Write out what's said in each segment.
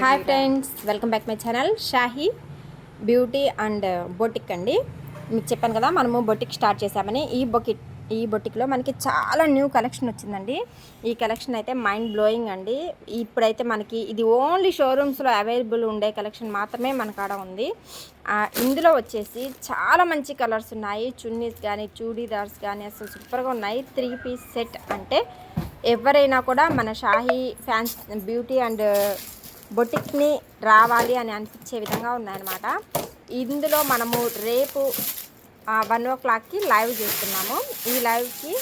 Hi friends, welcome back my channel Shahi beauty and boutique అండి. మీకు చెప్పాను కదా, మనము బొటిక్ స్టార్ట్ చేసామని. ఈ బొటిక్లో మనకి చాలా న్యూ కలెక్షన్ వచ్చిందండి. ఈ కలెక్షన్ అయితే మైండ్ బ్లోయింగ్ అండి. ఇప్పుడైతే మనకి ఇది ఓన్లీ షోరూమ్స్లో అవైలబుల్ ఉండే కలెక్షన్ మాత్రమే మన కాడ ఉంది. ఇందులో వచ్చేసి చాలా మంచి కలర్స్ ఉన్నాయి. చున్నీస్ కానీ చూడీదార్స్ కానీ అసలు సూపర్గా ఉన్నాయి. 3 పీస్ సెట్ అంటే ఎవరైనా కూడా మన షాహీ ఫ్యాన్స్ బ్యూటీ అండ్ బొటిక్ని రావాలి అని అనిపించే విధంగా ఉన్నాయన్నమాట. ఇందులో మనము రేపు 1 o'clockకి లైవ్ చేస్తున్నాము. ఈ లైవ్కి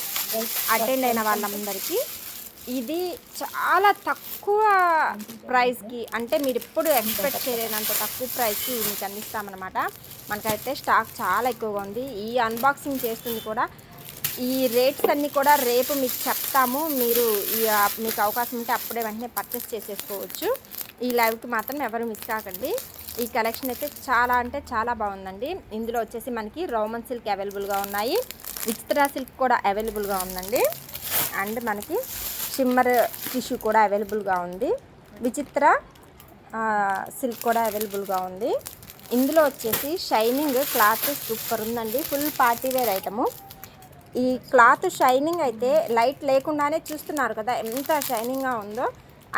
అటెండ్ అయిన వాళ్ళందరికీ ఇది చాలా తక్కువ ప్రైస్కి, అంటే మీరు ఎప్పుడు ఎక్స్పెక్ట్ చేయలేనంత తక్కువ ప్రైస్కి మీకు అందిస్తామన్నమాట. మనకైతే స్టాక్ చాలా ఎక్కువగా ఉంది. ఈ అన్బాక్సింగ్ చేస్తుంది కూడా, ఈ రేట్స్ అన్నీ కూడా రేపు మీకు చెప్తాము. మీరు మీకు అవకాశం ఉంటే అప్పుడే వెంటనే పర్చేస్ చేసేసుకోవచ్చు. ఈ లైవ్కి మాత్రం ఎవరు మిస్ కాకండి. ఈ కలెక్షన్ అయితే చాలా అంటే చాలా బాగుందండి. ఇందులో వచ్చేసి మనకి రోమన్ సిల్క్ అవైలబుల్గా ఉన్నాయి, విచిత్ర సిల్క్ కూడా అవైలబుల్గా ఉందండి, అండ్ మనకి షిమ్మర్ టిష్యూ కూడా అవైలబుల్గా ఉంది, విచిత్ర సిల్క్ కూడా అవైలబుల్గా ఉంది. ఇందులో వచ్చేసి షైనింగ్ క్లాత్ సూపర్ ఉందండి. Full party wear item. ఈ క్లాత్ షైనింగ్ అయితే లైట్ లేకుండానే చూస్తున్నారు కదా ఎంత షైనింగ్గా ఉందో.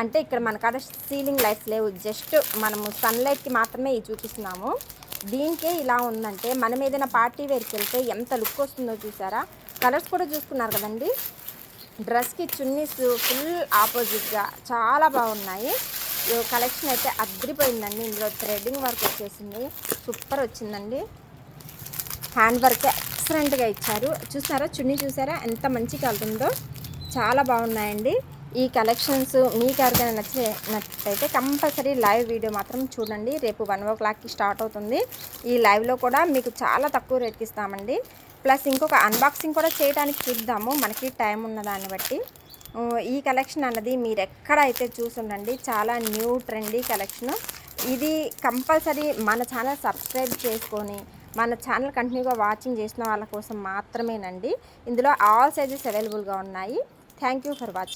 అంటే ఇక్కడ మన కాడ సీలింగ్ లైట్స్ లేవు, జస్ట్ మనము సన్లైట్కి మాత్రమే ఇవి చూపిస్తున్నాము. దీనికే ఇలా ఉందంటే మనం ఏదైనా పార్టీ వేర్కి వెళ్తే ఎంత లుక్ వస్తుందో చూసారా. కలర్స్ కూడా చూసుకున్నారు కదండి. డ్రెస్కి చున్నీస్ ఫుల్ ఆపోజిట్గా చాలా బాగున్నాయి. కలెక్షన్ అయితే అదిరిపోయిందండి. ఇందులో థ్రెడ్డింగ్ వర్క్ వచ్చేసింది, సూపర్ వచ్చిందండి. హ్యాండ్ వర్క్ ఎక్సలెంట్గా ఇచ్చారు. చూసారా చున్నీ, చూసారా ఎంత మంచి కలర్ ఉందో. చాలా బాగున్నాయండి ఈ కలెక్షన్స్. మీకు ఎవరికైనా నచ్చినట్లయితే కంపల్సరీ లైవ్ వీడియో మాత్రం చూడండి. రేపు 1 o'clockకి స్టార్ట్ అవుతుంది. ఈ లైవ్లో కూడా మీకు చాలా తక్కువ రేట్కి ఇస్తామండి. ప్లస్ ఇంకొక అన్బాక్సింగ్ కూడా చేయడానికి చూద్దాము, మనకి టైం ఉన్నదాన్ని బట్టి. ఈ కలెక్షన్ అన్నది మీరు ఎక్కడైతే చూసుండండి, చాలా న్యూ ట్రెండీ కలెక్షను. ఇది కంపల్సరీ మన ఛానల్ సబ్స్క్రైబ్ చేసుకొని మన ఛానల్ కంటిన్యూగా వాచింగ్ చేసిన వాళ్ళ కోసం మాత్రమేనండి. ఇందులో ఆల్ సైజెస్ అవైలబుల్గా ఉన్నాయి. Thank you for watching.